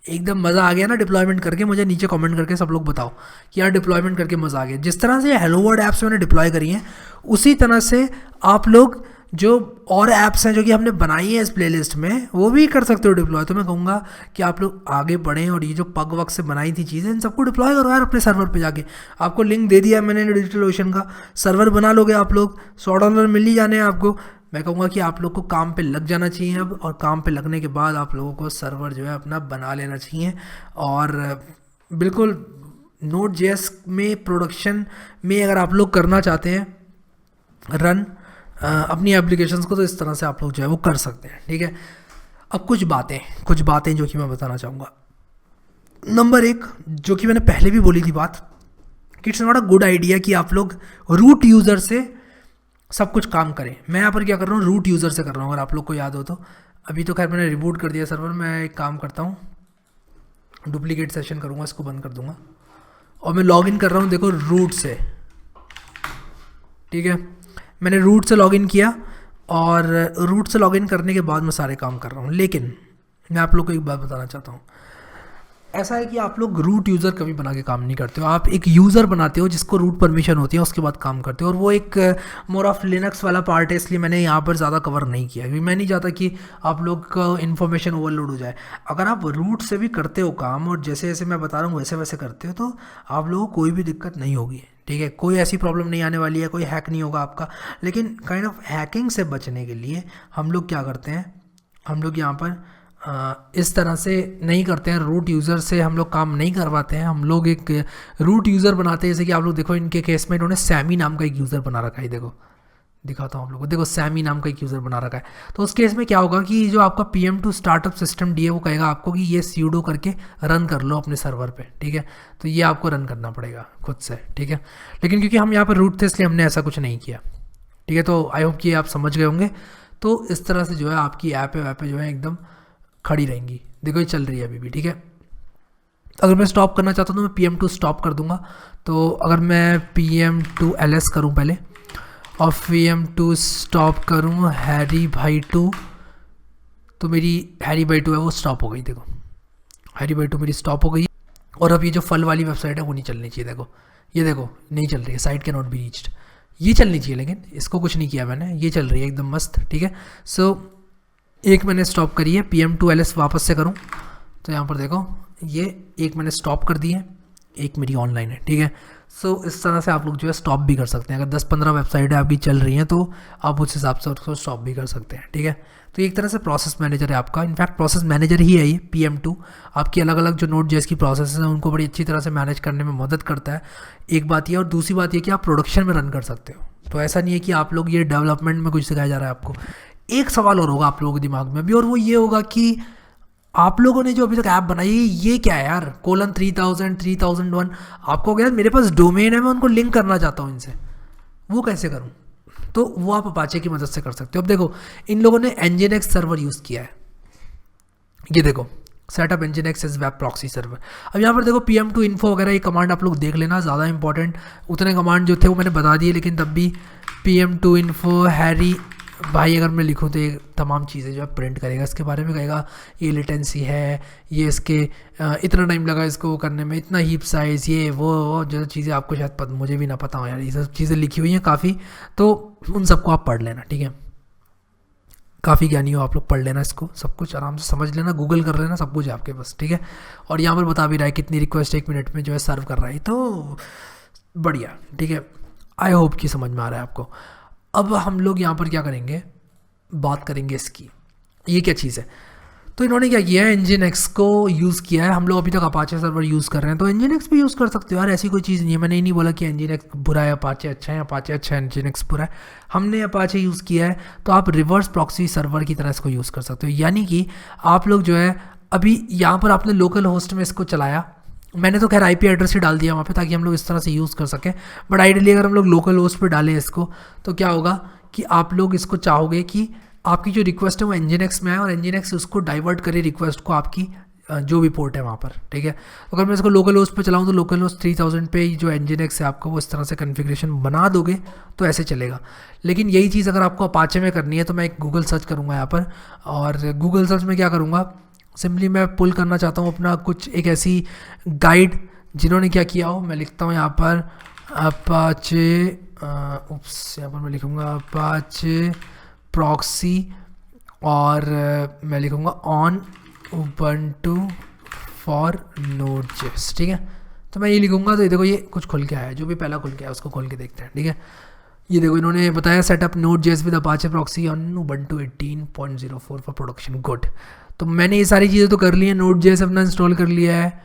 एकदम मज़ा आ गया ना डिप्लॉयमेंट करके। मुझे नीचे कमेंट करके सब लोग बताओ कि यार डिप्लॉयमेंट करके मज़ा आ गया। जिस तरह से हेलो वर्ल्ड ऐप्स मैंने डिप्लॉय करी हैं, उसी तरह से आप लोग जो और ऐप्स हैं जो कि हमने बनाई है इस प्लेलिस्ट में, वो भी कर सकते हो डिप्लॉय। तो मैं कहूँगा कि आप लोग आगे बढ़ें और ये जो पग वक्त से बनाई थी चीज़ें, इन सबको डिप्लॉय करो यार अपने सर्वर पे जाके। आपको लिंक दे दिया है मैंने डिजिटल ओशन का, सर्वर बना लोगे आप लोग, $100 मिल ही जाने हैं आपको। मैं कहूँगा कि आप लोग को काम पे लग जाना चाहिए अब, और काम पे लगने के बाद आप लोगों को सर्वर जो है अपना बना लेना चाहिए। और बिल्कुल Node.js में प्रोडक्शन में अगर आप लोग करना चाहते हैं रन अपनी एप्लीकेशंस को, तो इस तरह से आप लोग जो है वो कर सकते हैं, ठीक है। अब कुछ बातें जो कि मैं बताना चाहूँगा। नंबर 1, जो कि मैंने पहले भी बोली थी बात, कि it's not a good idea कि आप लोग रूट यूज़र से सब कुछ काम करें। मैं यहाँ पर क्या कर रहा हूँ, रूट यूज़र से कर रहा हूँ, अगर आप लोग को याद हो तो। अभी तो खैर मैंने रिबूट कर दिया सर्वर। मैं एक काम करता हूँ, डुप्लीकेट सेशन करूँगा, इसको बंद कर दूँगा, और मैं लॉगिन कर रहा हूँ देखो रूट से, ठीक है। मैंने रूट से लॉगिन किया, और रूट से लॉगिन करने के बाद मैं सारे काम कर रहा हूँ। लेकिन मैं आप लोग को एक बात बताना चाहता हूँ, ऐसा है कि आप लोग रूट यूज़र कभी बना के काम नहीं करते हो। आप एक यूज़र बनाते हो जिसको रूट परमिशन होती है, उसके बाद काम करते हो, और वो एक मोर ऑफ लिनक्स वाला पार्ट है, इसलिए मैंने यहाँ पर ज़्यादा कवर नहीं किया, क्योंकि मैं नहीं चाहता कि आप लोग का इन्फॉर्मेशन ओवरलोड हो जाए। अगर आप रूट से भी करते हो काम, और जैसे जैसे मैं बता रहा हूँ वैसे वैसे करते हो, तो आप लोगों को कोई भी दिक्कत नहीं होगी, ठीक है। कोई ऐसी प्रॉब्लम नहीं आने वाली है, कोई हैक नहीं होगा आपका। लेकिन काइंड ऑफ हैकिंग से बचने के लिए हम लोग क्या करते हैं, हम लोग यहाँ पर इस तरह से नहीं करते हैं, रूट यूज़र से हम लोग काम नहीं करवाते हैं। हम लोग एक रूट यूज़र बनाते हैं, जैसे कि आप लोग देखो इनके केस में इन्होंने सैमी नाम का एक यूज़र बना रखा है। देखो दिखाता हूँ आप लोगों को, देखो सैमी नाम का एक यूज़र बना रखा है। तो उस केस में क्या होगा कि जो आपका pm2 स्टार्टअप सिस्टम डी है, वो कहेगा आपको कि ये सूडो करके रन कर लो अपने सर्वर पे, ठीक है। तो ये आपको रन करना पड़ेगा खुद से, ठीक है। लेकिन क्योंकि हम यहाँ पर रूट थे, इसलिए हमने ऐसा कुछ नहीं किया, ठीक है। तो आई होप कि आप समझ गए होंगे। तो इस तरह से जो है आपकी ऐप है जो है एकदम खड़ी रहेंगी। देखो ये चल रही है अभी भी, ठीक है। अगर मैं स्टॉप करना चाहता हूँ तो मैं pm2 स्टॉप कर दूंगा। तो अगर मैं pm2 ls करूँ पहले, और pm2 स्टॉप करूँ हैरी भाई 2, तो मेरी हैरी भाई 2 है वो स्टॉप हो गई। देखो हैरी भाई 2 मेरी स्टॉप हो गई। और अब ये जो फल वाली वेबसाइट है वो नहीं चलनी चाहिए। देखो ये देखो नहीं चल रही है, site can not be reached, ये चलनी चाहिए, लेकिन इसको कुछ नहीं किया मैंने, ये चल रही है एकदम मस्त, ठीक है। सो एक मैंने स्टॉप करी है, pm2 ls वापस से करूं तो यहाँ पर देखो ये एक मैंने स्टॉप कर दी है, एक मेरी ऑनलाइन है, ठीक है। सो इस तरह से आप लोग जो है स्टॉप भी कर सकते हैं। अगर 10-15 वेबसाइटें आपकी चल रही हैं तो आप उस हिसाब से उसको स्टॉप भी कर सकते हैं, ठीक है। तो एक तरह से प्रोसेस मैनेजर है आपका, इनफैक्ट प्रोसेस मैनेजर ही है ये pm2। आपकी अलग अलग जो Node.js की प्रोसेस हैं उनको बड़ी अच्छी तरह से मैनेज करने में मदद करता है, एक बात ये। और दूसरी बात ये कि आप प्रोडक्शन में रन कर सकते हो। तो ऐसा नहीं है कि आप लोग ये डेवलपमेंट में कुछ सिखाया जा रहा है आपको। एक सवाल और होगा आप लोगों के दिमाग में अभी, और वो ये होगा कि आप लोगों ने जो अभी तक ऐप बनाई है ये क्या है यार, :3000 3001। आपको क्या मेरे पास डोमेन है, मैं उनको लिंक करना चाहता हूँ इनसे, वो कैसे करूँ? तो वो आप अपाचे की मदद से कर सकते हो। अब देखो इन लोगों ने nginx सर्वर यूज़ किया है, ये देखो setup nginx as web proxy server. अब यहाँ पर देखो pm2 info वगैरह ये कमांड आप लोग देख लेना, ज़्यादा इंपॉर्टेंट उतने कमांड जो थे वो मैंने बता दिए, लेकिन तब भी pm2 info हैरी भाई अगर मैं लिखूँ तो ये तमाम चीज़ें जो है प्रिंट करेगा, इसके बारे में कहेगा ये लेटेंसी है, ये इसके इतना टाइम लगा इसको करने में, इतना हीप साइज़, ये वो जो चीज़ें आपको शायद मुझे भी ना पता हो यार, ये सब चीज़ें लिखी हुई हैं काफ़ी, तो उन सबको आप पढ़ लेना, ठीक है। काफ़ी ज्ञानी हो आप लोग, पढ़ लेना इसको, सब कुछ आराम से समझ लेना, गूगल कर लेना, सब कुछ है आपके पास, ठीक है। और यहाँ पर बता भी रहा है कितनी रिक्वेस्ट 1 मिनट में जो है सर्व कर रहा है, तो बढ़िया, ठीक है। आई होप कि समझ में आ रहा है आपको। अब हम लोग यहाँ पर क्या करेंगे, बात करेंगे इसकी, ये क्या चीज़ है। तो इन्होंने क्या किया है, Nginx को यूज़ किया है। हम लोग अभी तक अपाचे सर्वर यूज़ कर रहे हैं, तो Nginx भी यूज़ कर सकते हो यार, ऐसी कोई चीज़ नहीं है। मैंने ये नहीं बोला कि Nginx बुरा है, अपाचे अच्छा है, अपाचे अच्छा है, Nginx बुरा है। हमने अपाचे यूज़ किया है, तो आप रिवर्स प्रॉक्सी सर्वर की तरह इसको यूज़ कर सकते हो। यानी कि आप लोग जो है अभी यहाँ पर आपने लोकल होस्ट में इसको चलाया, मैंने तो खैर IP एड्रेस ही डाल दिया वहाँ पे ताकि हम लोग इस तरह से यूज़ कर सकें, बट आइडियली अगर हम लोग लोकल होस्ट पे डालें इसको, तो क्या होगा कि आप लोग इसको चाहोगे कि आपकी जो रिक्वेस्ट है वो Nginx में आए और Nginx उसको डाइवर्ट करे रिक्वेस्ट को आपकी जो भी पोर्ट है वहाँ पर, ठीक है। तो अगर मैं इसको लोकल होस्ट पे चलाऊँ तो लोकल होस्ट 3000 पे जो Nginx है आपको वो इस तरह से कन्फिग्रेशन बना दोगे तो ऐसे चलेगा। लेकिन यही चीज़ अगर आपको अपाचे में करनी है तो मैं एक गूगल सर्च करूँगा यहाँ पर, और गूगल सर्च में क्या करूँगा, सिंपली मैं पुल करना चाहता हूँ अपना कुछ एक ऐसी गाइड जिन्होंने क्या किया हो। मैं लिखता हूँ यहाँ पर अपाचे, उप्स, यहाँ पर मैं लिखूँगा अपाचे प्रॉक्सी, और मैं लिखूँगा ऑन उबंटू फॉर नोड.js, ठीक है। तो मैं ये लिखूँगा, तो ये देखो ये कुछ खुल के आया है, जो भी पहला खुल के आया उसको खोल के देखते हैं, ठीक है। ये देखो इन्होंने बताया setup Node.js with Apache proxy on Ubuntu 18.04 for production, good. तो मैंने ये सारी चीज़ें तो कर ली है, नोड.js अपना इंस्टॉल कर लिया है,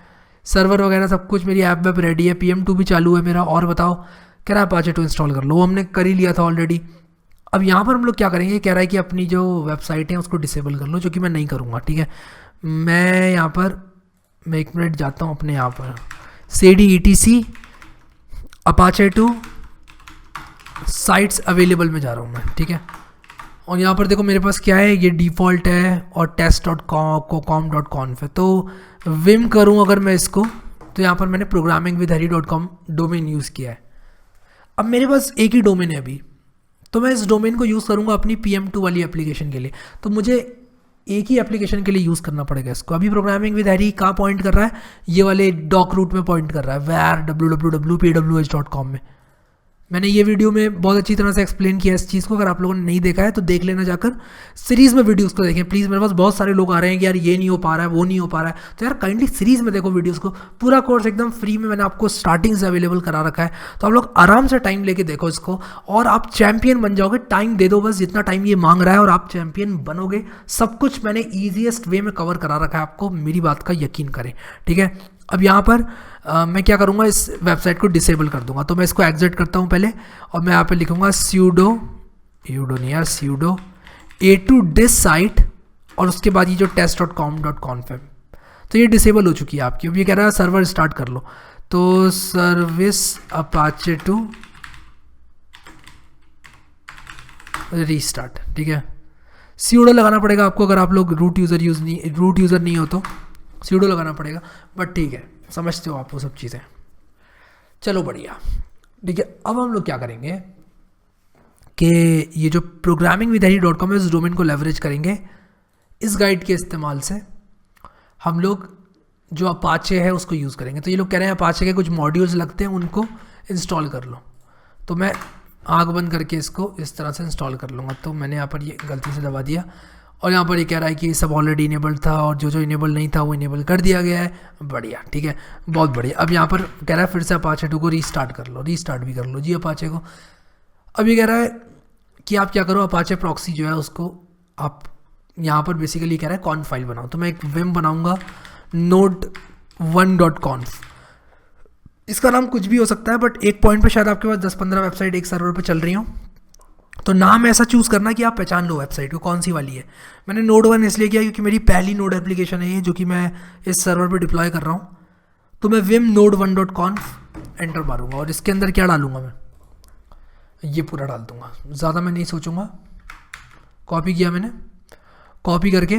सर्वर वगैरह सब कुछ, मेरी ऐप वेब रेडी है, PM2 भी चालू है मेरा। और बताओ, कह रहा है अपाचे 2 इंस्टॉल कर लो, वो हमने कर ही लिया था ऑलरेडी। अब यहाँ पर हम लोग क्या करेंगे, कह रहा है कि अपनी जो वेबसाइट है उसको डिसेबल कर लो, जो कि मैं नहीं करूँगा, ठीक है। मैं यहाँ पर, मैं 1 मिनट जाता हूँ अपने यहाँ पर cd etc Apache 2 sites available में जा रहा हूँ मैं, ठीक है। और यहाँ पर देखो मेरे पास क्या है, ये डिफ़ॉल्ट है और test.com.conf है। तो विम करूँ अगर मैं इसको, तो यहाँ पर मैंने programmingwithharry.com डोमेन यूज़ किया है। अब मेरे पास एक ही डोमेन है अभी, तो मैं इस डोमेन को यूज़ करूँगा अपनी PM2 वाली एप्लीकेशन के लिए, तो मुझे एक ही एप्लीकेशन के लिए यूज़ करना पड़ेगा इसको। अभी प्रोग्रामिंग विद हैरी कहाँ पॉइंट कर रहा है, ये वाले डॉक रूट में पॉइंट कर रहा है, www.pwh.com में। मैंने ये वीडियो में बहुत अच्छी तरह से एक्सप्लेन किया इस चीज़ को, अगर आप लोगों ने नहीं देखा है तो देख लेना जाकर, सीरीज़ में वीडियोस को देखें प्लीज़। मेरे पास बहुत सारे लोग आ रहे हैं कि यार ये नहीं हो पा रहा है, वो नहीं हो पा रहा है, तो यार काइंडली सीरीज़ में देखो वीडियोस को। पूरा कोर्स एकदम फ्री में मैंने आपको स्टार्टिंग से अवेलेबल करा रखा है, तो आप लोग आराम से टाइम लेके देखो इसको और आप चैम्पियन बन जाओगे। टाइम दे दो बस जितना टाइम ये मांग रहा है और आप चैम्पियन बनोगे। सब कुछ मैंने ईजीएस्ट वे में कवर करा रखा है आपको, मेरी बात का यकीन करें, ठीक है। अब यहाँ पर मैं क्या करूँगा, इस वेबसाइट को डिसेबल कर दूंगा। तो मैं इसको एग्जिट करता हूँ पहले, और मैं यहाँ पे लिखूँगा sudo a to this site, और उसके बाद ये जो test.com.conf है, तो ये डिसेबल हो चुकी है आपकी। अब ये कह रहा है सर्वर स्टार्ट कर लो, तो सर्विस अपाचे 2 रीस्टार्ट, ठीक है। sudo लगाना पड़ेगा आपको, अगर आप लोग रूट यूज़र नहीं हो तो sudo लगाना पड़ेगा, बट ठीक है, समझते हो आप वो सब चीज़ें। चलो बढ़िया, ठीक है। अब हम लोग क्या करेंगे कि ये जो programmingwithharry.com है इस डोमेन को लेवरेज करेंगे। इस गाइड के इस्तेमाल से हम लोग जो अपाचे है उसको यूज़ करेंगे। तो ये लोग कह रहे हैं अपाचे के कुछ मॉड्यूल्स लगते हैं, उनको इंस्टॉल कर लो। तो मैं आँख बंद करके इसको इस तरह से इंस्टॉल कर लूँगा। तो मैंने यहाँ पर ये गलती से दबा दिया, और यहाँ पर ये कह रहा है कि सब ऑलरेडी इनेबल्ड था और जो इनेबल नहीं था वो इनेबल कर दिया गया है। बढ़िया, ठीक है, बहुत बढ़िया। अब यहाँ पर कह रहा है फिर से अपाचे 2 को रीस्टार्ट कर लो, रीस्टार्ट भी कर लो जी अपाचे को। अब ये कह रहा है कि आप क्या करो, अपाचे प्रॉक्सी जो है उसको आप यहाँ पर बेसिकली कह रहा है कॉन्फ फाइल बनाओ। तो मैं एक विम बनाऊँगा node1.conf। इसका नाम कुछ भी हो सकता है, बट एक पॉइंट पे शायद आपके पास 10-15 वेबसाइट एक सर्वर पे चल रही हो, तो नाम ऐसा चूज़ करना कि आप पहचान लो वेबसाइट को कौन सी वाली है। मैंने node1 इसलिए किया क्योंकि मेरी पहली नोड एप्लीकेशन है ये, जो कि मैं इस सर्वर पे डिप्लॉय कर रहा हूँ। तो मैं vim node1.conf एंटर मारूंगा, और इसके अंदर क्या डालूंगा, मैं ये पूरा डाल दूंगा, ज़्यादा मैं नहीं सोचूंगा। कॉपी किया मैंने, कॉपी करके,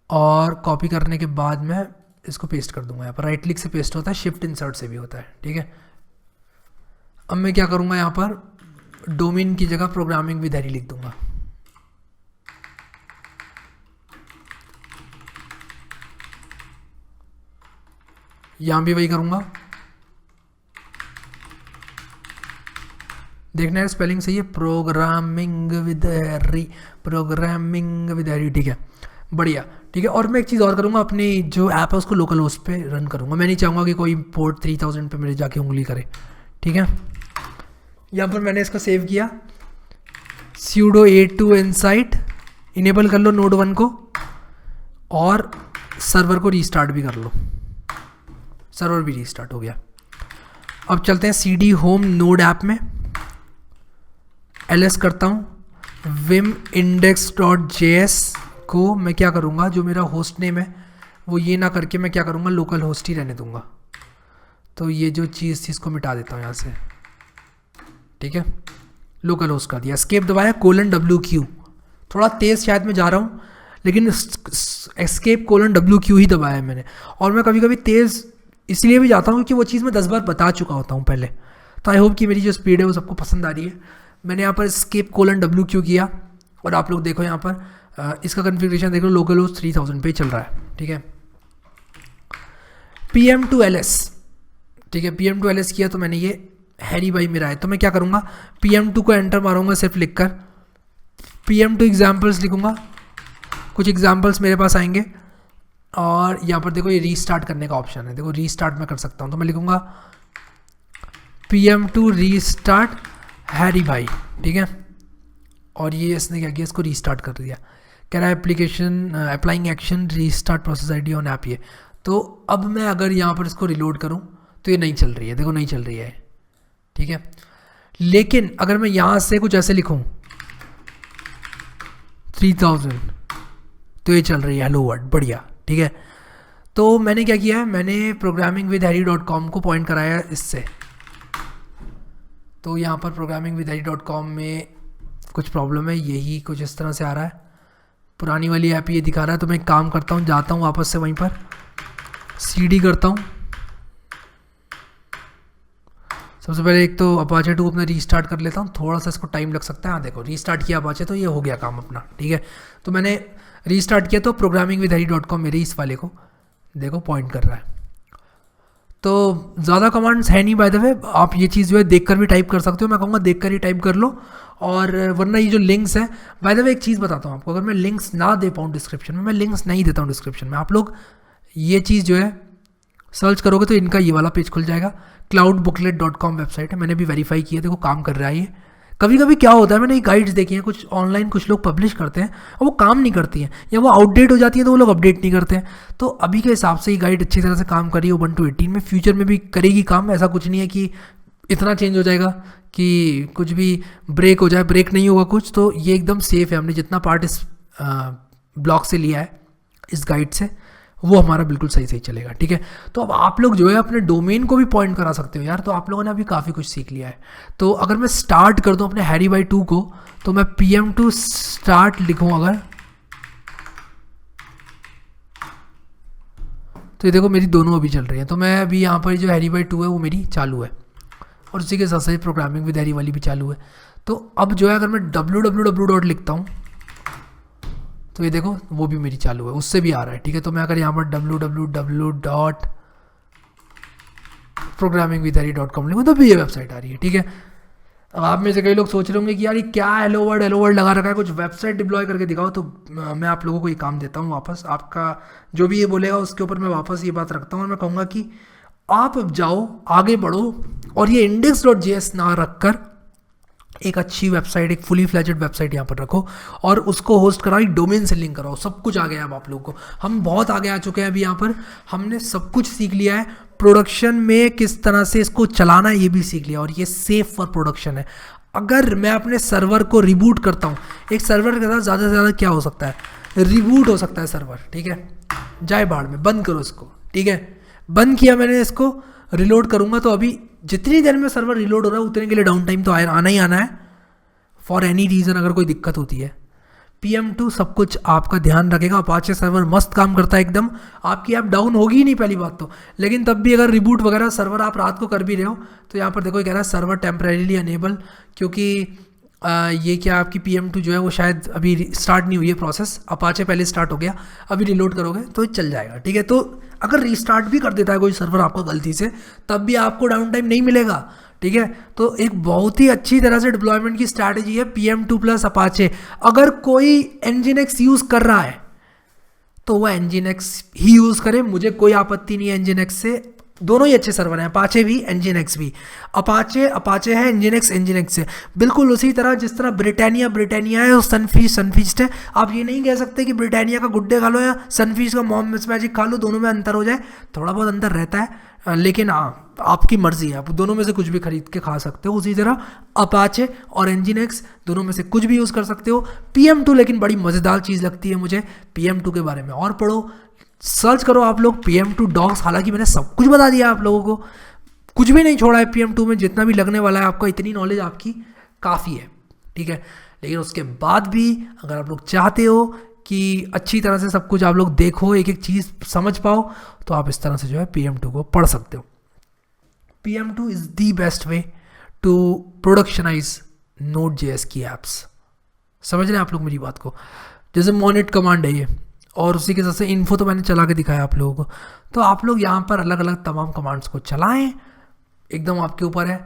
और कॉपी करने के बाद मैं इसको पेस्ट कर दूंगा। यहाँ पर राइट क्लिक से पेस्ट होता है, शिफ्ट इंसर्ट से भी होता है, ठीक है। अब मैं क्या करूँगा, यहाँ पर डोमेन की जगह प्रोग्रामिंग विद हैरी लिख दूंगा, यहाँ भी वही करूँगा, देखना है स्पेलिंग सही है, programming with Harry, programming with Harry, ठीक है, बढ़िया, ठीक है। और मैं एक चीज़ और करूँगा, अपनी जो ऐप है उसको लोकल होस्ट पे रन करूँगा। मैं नहीं चाहूँगा कि कोई पोर्ट 3000 पे मेरे जाके उंगली करे, ठीक है। यहाँ पर मैंने इसको सेव किया, sudo a2 insight इनेबल कर लो नोड 1 को, और सर्वर को रीस्टार्ट भी कर लो, सर्वर भी रीस्टार्ट हो गया। अब चलते हैं cd होम नोड ऐप में, ls करता हूँ, vim index.js को मैं क्या करूँगा, जो मेरा होस्ट नेम है वो ये ना करके मैं क्या करूँगा, लोकल होस्ट ही रहने दूँगा। तो ये जो चीज़ थी इसको मिटा देता हूँ यहाँ से, ठीक है, लोकल होस्ट कर दिया, एस्केप दबाया, :WQ, थोड़ा तेज़ शायद मैं जा रहा हूँ, लेकिन एस्केप :WQ ही दबाया है मैंने। और मैं कभी कभी तेज़ इसलिए भी जाता हूँ क्योंकि वो चीज़ मैं 10 बार बता चुका होता हूँ पहले। तो आई होप कि मेरी जो स्पीड है वो सबको पसंद आ रही है। मैंने यहाँ पर एस्केप :WQ किया, और आप लोग देखो यहाँ पर इसका कन्फिग्रेशन देख लो, लोकल होस्ट 3000 पे चल रहा है, ठीक है। PM2LS, ठीक है, PM2LS किया तो मैंने ये हैरी भाई मेरा है, तो मैं क्या करूँगा, PM2 को एंटर मारूंगा सिर्फ लिखकर, PM2 एग्जाम्पल्स लिखूँगा, कुछ एग्जाम्पल्स मेरे पास आएंगे, और यहाँ पर देखो ये रीस्टार्ट करने का ऑप्शन है, देखो रीस्टार्ट मैं कर सकता हूँ। तो मैं लिखूँगा PM2 रीस्टार्ट हैरी भाई, ठीक है, और ये इसने क्या किया, इसको रीस्टार्ट कर दिया। कह रहा है application applying action restart process ID on app, ये तो अब मैं अगर यहाँ पर इसको रिलोड करूँ तो ये नहीं चल रही है, देखो नहीं चल रही है, ठीक है। लेकिन अगर मैं यहाँ से कुछ ऐसे लिखूँ 3000, तो ये चल रही है, हेलो वर्ल्ड, बढ़िया, ठीक है। तो मैंने क्या किया है, मैंने programmingwithharry.com को पॉइंट कराया इससे। तो यहाँ पर programmingwithharry.com में कुछ प्रॉब्लम है, यही कुछ इस तरह से आ रहा है, पुरानी वाली ऐप ये दिखा रहा है। तो मैं एक काम करता हूँ, जाता हूँ वापस से वहीं पर, cd करता हूँ, सबसे पहले एक तो अपाचे 2 अपना रीस्टार्ट कर लेता हूँ, थोड़ा सा इसको टाइम लग सकता है। हाँ देखो रीस्टार्ट किया अपाचे, तो ये हो गया काम अपना, ठीक है। तो मैंने रीस्टार्ट किया, तो programmingwithharry.com मेरे इस वाले को देखो पॉइंट कर रहा है। तो ज़्यादा कमांड्स है नहीं बाय द वे, आप ये चीज़ जो है देख कर भी टाइप कर सकते हो, मैं कहूँगा देख कर ही टाइप कर लो। और वरना ये जो लिंक्स है, बाय द वे एक चीज़ बताता हूँ आपको, अगर मैं लिंक्स ना दे पाऊँ डिस्क्रिप्शन में, मैं लिंक्स नहीं देता हूँ डिस्क्रिप्शन में, आप लोग ये चीज़ जो है सर्च करोगे तो इनका ये वाला पेज खुल जाएगा, cloudbooklet.com वेबसाइट है, मैंने भी वेरीफाई किया, देखो काम कर रहा है ये। कभी कभी क्या होता है, मैंने ये गाइड्स देखी हैं कुछ ऑनलाइन, कुछ लोग पब्लिश करते हैं और वो काम नहीं करती हैं, या वो आउटडेट हो जाती है तो वो लोग अपडेट नहीं करते हैं। तो अभी के हिसाब से ये गाइड अच्छी तरह से काम कर रही है Ubuntu 18 में, फ्यूचर में भी करेगी काम, ऐसा कुछ नहीं है कि इतना चेंज हो जाएगा कि कुछ भी ब्रेक हो जाए, ब्रेक नहीं होगा कुछ। तो ये एकदम सेफ़ है, हमने जितना पार्ट इस ब्लॉग से लिया है, इस गाइड से, वो हमारा बिल्कुल सही सही चलेगा, ठीक है। तो अब आप लोग जो है अपने डोमेन को भी पॉइंट करा सकते हो यार, तो आप लोगों ने अभी काफ़ी कुछ सीख लिया है। तो अगर मैं स्टार्ट कर दूं अपने हैरी भाई 2 को, तो मैं PM2 स्टार्ट लिखूं अगर, तो ये देखो मेरी दोनों अभी चल रही हैं। तो मैं अभी यहाँ पर जो हैरी भाई 2 है वो मेरी चालू है, और उसी के साथ साथ प्रोग्रामिंग विद हैरी वाली भी चालू है। तो अब जो है अगर मैं www लिखता हूँ तो ये देखो वो भी मेरी चालू है, उससे भी आ रहा है, ठीक है। तो मैं अगर यहाँ पर www.programmingwithharry.com लिखूँ तो भी ये वेबसाइट आ रही है, ठीक है। अब आप में से कई लोग सोच रहे होंगे कि यार ये क्या हेलो वर्ल्ड लगा रखा है, कुछ वेबसाइट डिप्लॉय करके दिखाओ। तो मैं आप लोगों को ये काम देता हूँ वापस, आपका जो भी ये बोलेगा उसके ऊपर मैं वापस ये बात रखता हूँ, और मैं कहूँगा कि आप जाओ आगे बढ़ो और ये index.js ना रखकर एक अच्छी वेबसाइट, एक फुली फ्लैजेड वेबसाइट यहाँ पर रखो और उसको होस्ट कराओ, डोमेन से लिंक कराओ। सब कुछ आ गया अब आप लोगों को, हम बहुत आगे आ चुके हैं अभी यहाँ पर, हमने सब कुछ सीख लिया है। प्रोडक्शन में किस तरह से इसको चलाना है ये भी सीख लिया, और ये सेफ फॉर प्रोडक्शन है। अगर मैं अपने सर्वर को रिबूट करता हूँ, एक सर्वर के साथ ज़्यादा से ज़्यादा क्या हो सकता है, रिबूट हो सकता है सर्वर, ठीक है। जाए बाहर में, बंद करो इसको, ठीक है। बंद किया मैंने इसको, रिलोड करूँगा तो अभी जितनी देर में सर्वर रिलोड हो रहा है उतने के लिए डाउन टाइम तो आना ही आना है, फॉर एनी रीज़न अगर कोई दिक्कत होती है। PM2 सब कुछ आपका ध्यान रखेगा। अपाचे सर्वर मस्त काम करता है एकदम, आपकी ऐप डाउन होगी ही नहीं पहली बात तो, लेकिन तब भी अगर रिबूट वगैरह सर्वर आप रात को कर भी रहे हो तो यहाँ पर देखो ये कह रहा है सर्वर टेम्परेरीली अनेबल, क्योंकि ये क्या आपकी PM2 जो है वो शायद अभी स्टार्ट नहीं हुई है प्रोसेस, अपाचे पहले स्टार्ट हो गया, अभी रिलोड करोगे तो चल जाएगा, ठीक है। तो अगर रीस्टार्ट भी कर देता है कोई सर्वर आपका गलती से, तब भी आपको डाउन टाइम नहीं मिलेगा, ठीक है। तो एक बहुत ही अच्छी तरह से डिप्लॉयमेंट की स्ट्रैटेजी है PM2 प्लस अपाचे। अगर कोई Nginx यूज़ कर रहा है तो वह Nginx ही यूज़ करे, मुझे कोई आपत्ति नहीं है Nginx से, दोनों ही अच्छे सर्वर हैं, अपाचे भी Nginx भी। अपाचे है, Nginx है, बिल्कुल उसी तरह जिस तरह ब्रिटानिया है और सनफीस्ट है। आप ये नहीं कह सकते कि ब्रिटानिया का गुड्डे खा लो या सनफीस्ट का मॉम मिस मैजिक खा लो, दोनों में अंतर हो जाए, थोड़ा बहुत अंतर रहता है, लेकिन हाँ आपकी मर्जी है, आप दोनों में से कुछ भी खरीद के खा सकते हो। उसी तरह अपाचे और Nginx दोनों में से कुछ भी यूज़ कर सकते हो। PM2 लेकिन बड़ी मज़ेदार चीज़ लगती है मुझे, PM2 के बारे में और पढ़ो, सर्च करो आप लोग PM2 डॉक्स। हालांकि मैंने सब कुछ बता दिया आप लोगों को, कुछ भी नहीं छोड़ा है PM2 में, जितना भी लगने वाला है आपका, इतनी नॉलेज आपकी काफ़ी है, ठीक है। लेकिन उसके बाद भी अगर आप लोग चाहते हो कि अच्छी तरह से सब कुछ आप लोग देखो, एक एक चीज़ समझ पाओ, तो आप इस तरह से जो है PM2 को पढ़ सकते हो। PM2 is the best way to productionise Node.js की एप्स। समझ रहे हैं आप लोग मेरी बात को? जैसे मोनिट कमांड है ये, और उसी के साथ से इन्फो तो मैंने चला के दिखाया आप लोगों को। तो आप लोग यहाँ पर अलग अलग तमाम कमांड्स को चलाएं, एकदम आपके ऊपर है।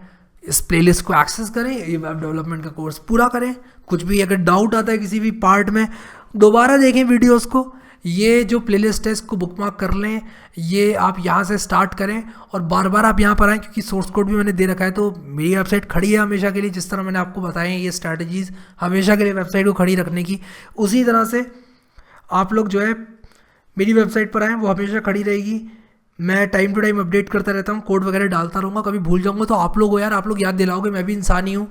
इस प्लेलिस्ट को एक्सेस करें, ये वेब डेवलपमेंट का कोर्स पूरा करें। कुछ भी अगर डाउट आता है किसी भी पार्ट में, दोबारा देखें वीडियोस को। ये जो प्लेलिस्ट है इसको बुकमार्क कर लें, ये आप यहाँ से स्टार्ट करें और बार बार आप यहाँ पर आएँ, क्योंकि सोर्स कोड भी मैंने दे रखा है। तो मेरी वेबसाइट खड़ी है हमेशा के लिए, जिस तरह मैंने आपको बताए हैं ये स्ट्रैटेजीज़ हमेशा के लिए वेबसाइट को खड़ी रखने की, उसी तरह से आप लोग जो है मेरी वेबसाइट पर आएँ, वो हमेशा खड़ी रहेगी। मैं टाइम टू टाइम अपडेट करता रहता हूँ, कोड वगैरह डालता रहूँगा। कभी भूल जाऊँगा तो आप लोग हो यार, आप लोग याद दिलाओगे, मैं भी इंसान ही हूँ।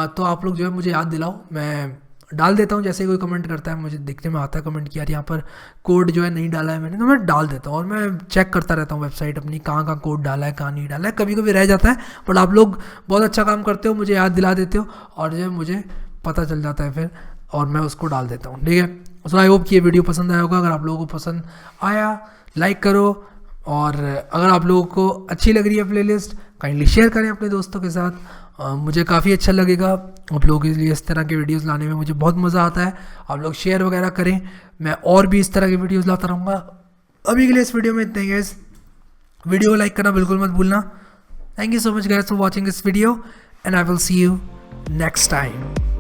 तो आप लोग जो है मुझे याद दिलाओ, मैं डाल देता हूँ। जैसे ही कोई कमेंट करता है, मुझे देखने में आता है कमेंट कि यार यहाँ पर कोड जो है नहीं डाला है मैंने, तो मैं डाल देता हूँ। और मैं चेक करता रहता हूँ वेबसाइट अपनी, कहाँ कहाँ कोड डाला है, कहाँ नहीं डाला है। कभी कभी रह जाता है, बट आप लोग बहुत अच्छा काम करते हो, मुझे याद दिला देते हो, और जो है मुझे पता चल जाता है फिर, और मैं उसको डाल देता हूँ, ठीक है। सो आई होप कि ये वीडियो पसंद आया होगा। अगर आप लोगों को पसंद आया लाइक करो, और अगर आप लोगों को अच्छी लग रही है प्लेलिस्ट, काइंडली शेयर करें अपने दोस्तों के साथ। मुझे काफ़ी अच्छा लगेगा, आप लोगों के लिए इस तरह के वीडियोस लाने में मुझे बहुत मज़ा आता है। आप लोग शेयर वगैरह करें, मैं और भी इस तरह के वीडियोस लाता रहूँगा। अभी के लिए इस वीडियो में इतना ही गाइस, वीडियो को लाइक करना बिल्कुल मत भूलना। Thank you so much guys for watching this video, and I will see you next time.